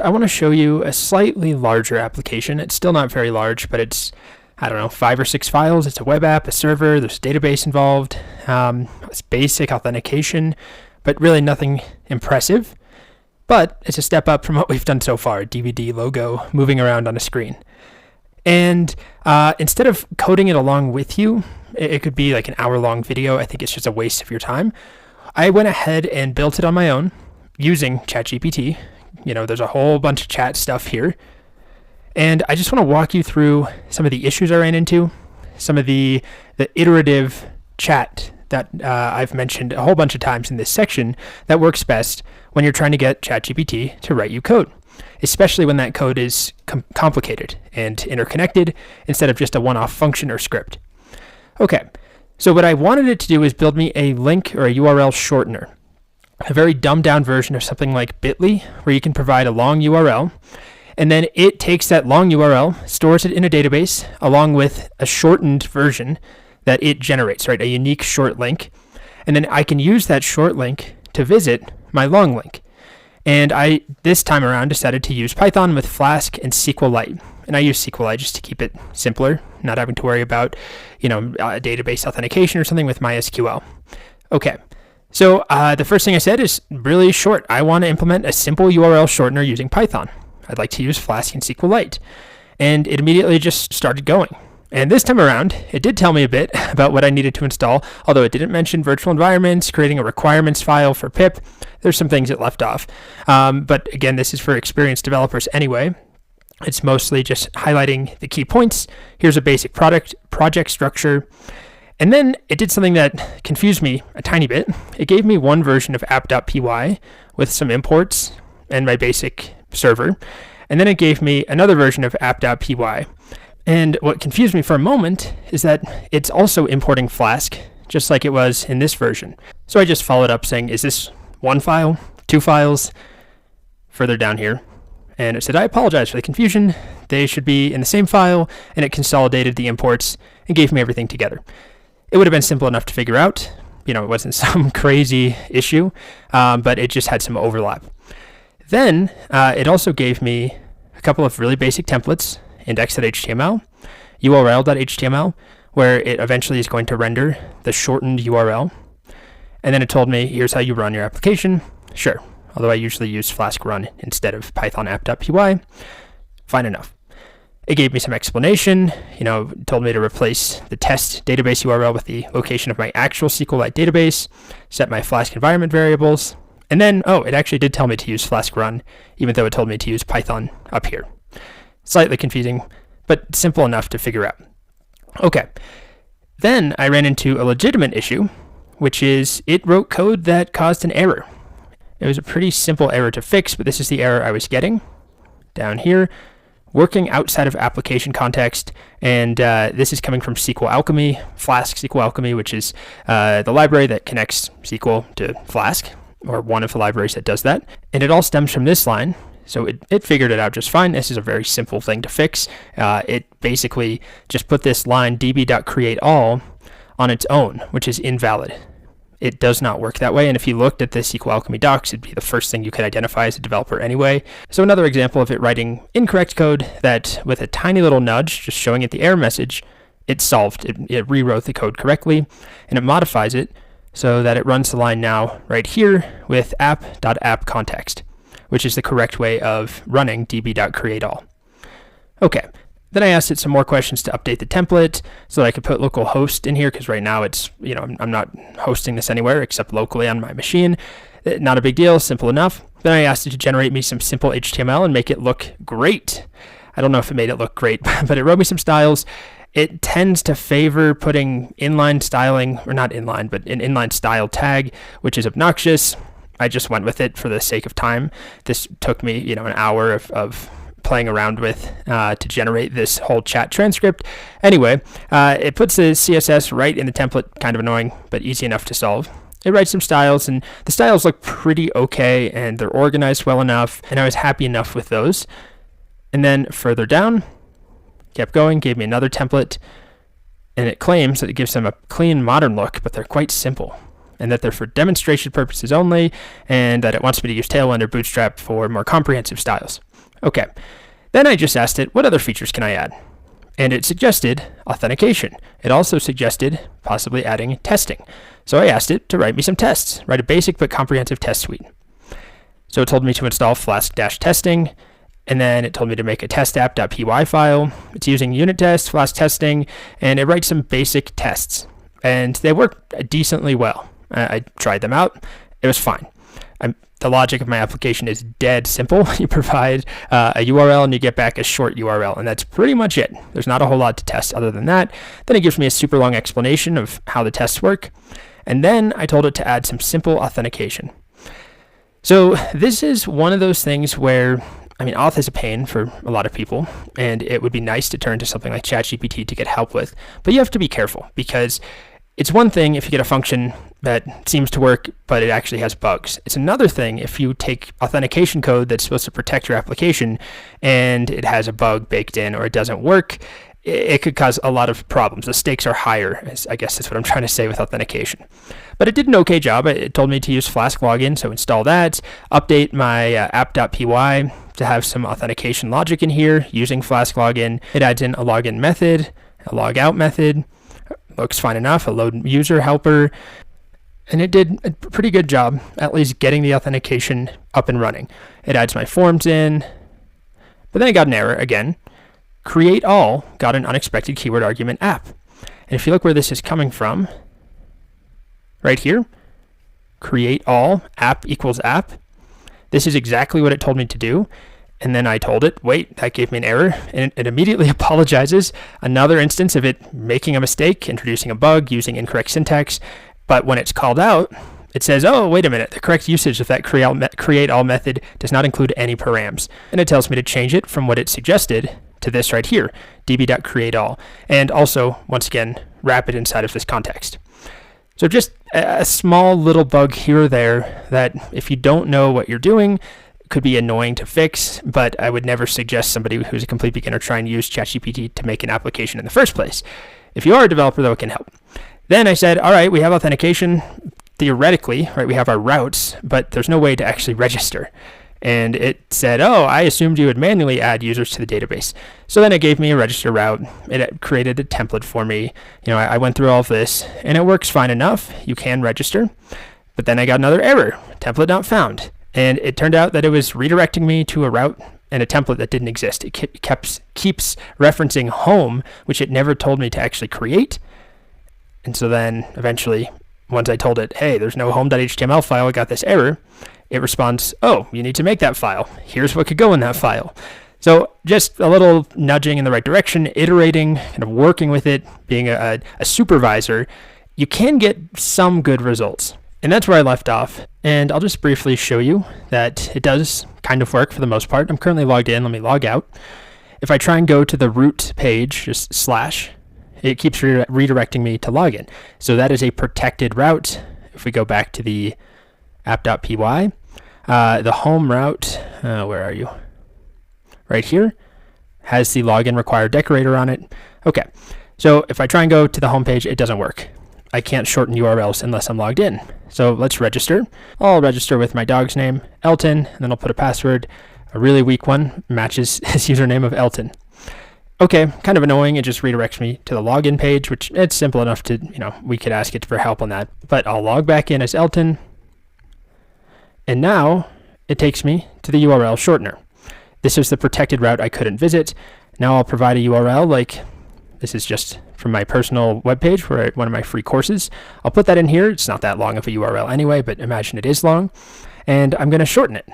I want to show you a slightly larger application. It's still not very large, but it's, I don't know, 5 or 6 files. It's a web app, a server, there's a database involved. It's basic authentication, but really nothing impressive. But it's a step up from what we've done so far, DVD logo moving around on a screen. And instead of coding it along with you, it could be like an hour-long video. I think it's just a waste of your time. I went ahead and built it on my own using ChatGPT. You know, there's a whole bunch of chat stuff here. And I just want to walk you through some of the issues I ran into, some of the iterative chat that I've mentioned a whole bunch of times in this section that works best when you're trying to get ChatGPT to write you code, especially when that code is complicated and interconnected instead of just a one-off function or script. Okay, so what I wanted it to do is build me a link or a URL shortener, a very dumbed down version of something like Bitly, where you can provide a long URL, and then it takes that long URL, stores it in a database, along with a shortened version that it generates, right? A unique short link. And then I can use that short link to visit my long link. And I, this time around, decided to use Python with Flask and SQLite. And I use SQLite just to keep it simpler, not having to worry about, database authentication or something with MySQL. Okay. So the first thing I said is really short. I want to implement a simple URL shortener using Python. I'd like to use Flask and SQLite. And it immediately just started going. And this time around, it did tell me a bit about what I needed to install, although it didn't mention virtual environments, creating a requirements file for pip. There's some things it left off. But again, this is for experienced developers anyway. It's mostly just highlighting the key points. Here's a basic project structure. And then it did something that confused me a tiny bit. It gave me one version of app.py with some imports and my basic server. And then it gave me another version of app.py. And what confused me for a moment is that it's also importing Flask, just like it was in this version. So I just followed up saying, is this one file, 2 files, further down here? And it said, I apologize for the confusion. They should be in the same file, and it consolidated the imports and gave me everything together. It would have been simple enough to figure out. It wasn't some crazy issue, but it just had some overlap. Then it also gave me a couple of really basic templates, index.html, url.html, where it eventually is going to render the shortened URL. And then it told me, here's how you run your application. Sure, although I usually use Flask run instead of Python app.py. Fine enough. It gave me some explanation, told me to replace the test database URL with the location of my actual SQLite database, set my Flask environment variables, and then, it actually did tell me to use Flask run, even though it told me to use Python up here. Slightly confusing, but simple enough to figure out. Okay, then I ran into a legitimate issue, which is it wrote code that caused an error. It was a pretty simple error to fix, but this is the error I was getting. Down here, working outside of application context, and this is coming from SQL Alchemy, Flask SQL Alchemy, which is the library that connects SQL to Flask, or one of the libraries that does that. And it all stems from this line. So it figured it out just fine. This is a very simple thing to fix. It basically just put this line db.createAll on its own, which is invalid. It does not work that way. And if you looked at the SQL Alchemy docs, it'd be the first thing you could identify as a developer anyway. So another example of it writing incorrect code that with a tiny little nudge, just showing it the error message, it solved. It rewrote the code correctly, and it modifies it so that it runs the line now right here with app.appContext, which is the correct way of running db.createAll. Okay, then I asked it some more questions to update the template so that I could put localhost in here, because right now it's, I'm not hosting this anywhere except locally on my machine. Not a big deal, simple enough. Then I asked it to generate me some simple HTML and make it look great. I don't know if it made it look great, but it wrote me some styles. It tends to favor putting inline styling, or not inline, but an inline style tag, which is obnoxious. I just went with it for the sake of time. This took me, an hour of playing around with to generate this whole chat transcript. Anyway, it puts the CSS right in the template, kind of annoying, but easy enough to solve. It writes some styles, and the styles look pretty okay, and they're organized well enough, and I was happy enough with those. And then further down, kept going, gave me another template, and it claims that it gives them a clean, modern look, but they're quite simple, and that they're for demonstration purposes only, and that it wants me to use Tailwind or Bootstrap for more comprehensive styles. Okay. Then I just asked it, what other features can I add? And it suggested authentication. It also suggested possibly adding testing. So I asked it to write me some tests, write a basic but comprehensive test suite. So it told me to install Flask-testing, and then it told me to make a testapp.py file. It's using unit tests, Flask testing, and it writes some basic tests. And they work decently well. I tried them out. It was fine. The logic of my application is dead simple. You provide a URL and you get back a short URL, and that's pretty much it. There's not a whole lot to test other than that. Then it gives me a super long explanation of how the tests work. And then I told it to add some simple authentication. So this is one of those things where, auth is a pain for a lot of people, and it would be nice to turn to something like ChatGPT to get help with. But you have to be careful, because it's one thing if you get a function that seems to work, but it actually has bugs. It's another thing if you take authentication code that's supposed to protect your application and it has a bug baked in or it doesn't work. It could cause a lot of problems. The stakes are higher, I guess that's what I'm trying to say with authentication. But it did an okay job. It told me to use Flask login, so install that, update my app.py to have some authentication logic in here using Flask login. It adds in a login method, a logout method. Looks fine enough, a load user helper, and it did a pretty good job at least getting the authentication up and running. It adds my forms in, but then I got an error again. Create all got an unexpected keyword argument app. And if you look where this is coming from, right here, create all app equals app. This is exactly what it told me to do. And then I told it, wait, that gave me an error, and it immediately apologizes. Another instance of it making a mistake, introducing a bug, using incorrect syntax. But when it's called out, it says, oh, wait a minute, the correct usage of that create all method does not include any params. And it tells me to change it from what it suggested to this right here, db.createAll. And also, once again, wrap it inside of this context. So just a small little bug here or there that if you don't know what you're doing, could be annoying to fix, but I would never suggest somebody who's a complete beginner try and use ChatGPT to make an application in the first place. If you are a developer, though, it can help. Then I said, all right, we have authentication. Theoretically, right, we have our routes, but there's no way to actually register. And it said, oh, I assumed you would manually add users to the database. So then it gave me a register route. It created a template for me. I went through all of this, and it works fine enough. You can register. But then I got another error, template not found. And it turned out that it was redirecting me to a route and a template that didn't exist. It keeps referencing home, which it never told me to actually create. And so then eventually, once I told it, hey, there's no home.html file, I got this error, it responds, oh, you need to make that file. Here's what could go in that file. So just a little nudging in the right direction, iterating, kind of working with it, being a supervisor, you can get some good results. And that's where I left off. And I'll just briefly show you that it does kind of work for the most part. I'm currently logged in. Let me log out. If I try and go to the root page, just / it keeps redirecting me to login. So that is a protected route. If we go back to the app.py, the home route, where are you? Right here, has the login required decorator on it. Okay, so if I try and go to the home page, it doesn't work. I can't shorten URLs unless I'm logged in. So let's register. I'll register with my dog's name, Elton, and then I'll put a password. A really weak one matches his username of Elton. Okay, kind of annoying. It just redirects me to the login page, which it's simple enough to, we could ask it for help on that. But I'll log back in as Elton. And now it takes me to the URL shortener. This is the protected route I couldn't visit. Now I'll provide a URL like this is just from my personal webpage for one of my free courses. I'll put that in here. It's not that long of a URL anyway, but imagine it is long. And I'm going to shorten it.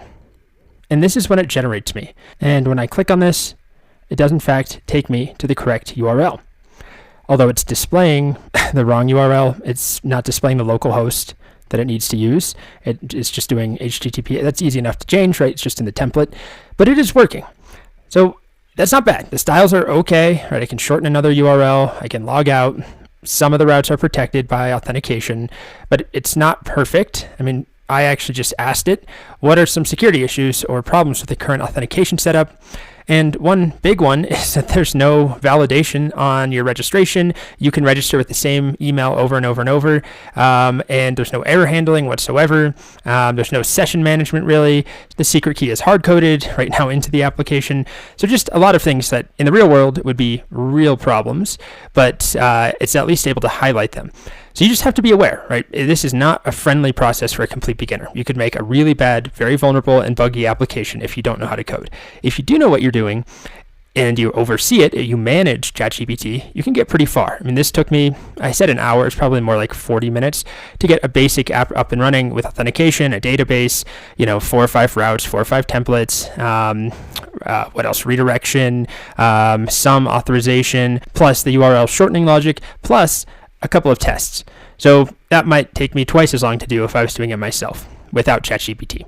And this is when it generates me. And when I click on this, it does in fact take me to the correct URL. Although it's displaying the wrong URL, it's not displaying the local host that it needs to use. It's just doing HTTP. That's easy enough to change, right? It's just in the template, but it is working. So that's not bad. The styles are okay, right? I can shorten another URL. I can log out. Some of the routes are protected by authentication, but it's not perfect. I actually just asked it, what are some security issues or problems with the current authentication setup? And one big one is that there's no validation on your registration. You can register with the same email over and over and over, and there's no error handling whatsoever. There's no session management really. The secret key is hard-coded right now into the application. So just a lot of things that in the real world would be real problems, but it's at least able to highlight them. So you just have to be aware, right? This is not a friendly process for a complete beginner. You could make a really bad, very vulnerable and buggy application if you don't know how to code. If you do know what you're doing and you oversee it, you manage ChatGPT, you can get pretty far. I mean, this took me, I said an hour, it's probably more like 40 minutes to get a basic app up and running with authentication, a database, 4 or 5 routes, 4 or 5 templates, what else? Redirection, some authorization, plus the URL shortening logic, plus a couple of tests. So that might take me twice as long to do if I was doing it myself without ChatGPT.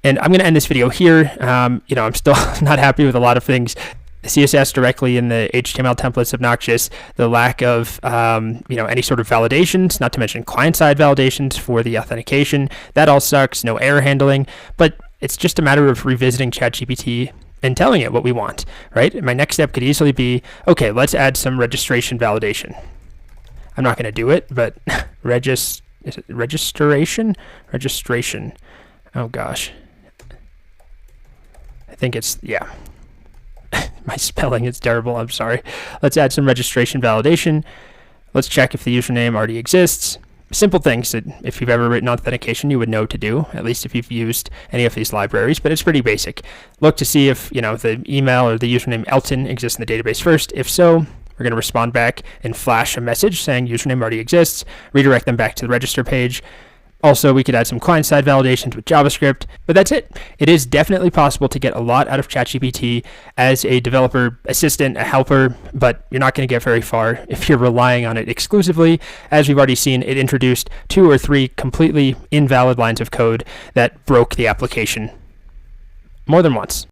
And I'm going to end this video here. I'm still not happy with a lot of things. The CSS directly in the HTML templates obnoxious. The lack of any sort of validations, not to mention client-side validations for the authentication. That all sucks. No error handling. But it's just a matter of revisiting ChatGPT and telling it what we want, right? My next step could easily be, okay, let's add some registration validation. I'm not going to do it, but registration? Oh gosh. I think it's, yeah. My spelling is terrible, I'm sorry. Let's add some registration validation. Let's check if the username already exists. Simple things that if you've ever written authentication, you would know to do, at least if you've used any of these libraries, but it's pretty basic. Look to see if, the email or the username Elton exists in the database first. If so, we're going to respond back and flash a message saying username already exists, redirect them back to the register page. Also, we could add some client-side validations with JavaScript, but that's it. It is definitely possible to get a lot out of ChatGPT as a developer assistant, a helper, but you're not going to get very far if you're relying on it exclusively. As we've already seen, it introduced 2 or 3 completely invalid lines of code that broke the application more than once.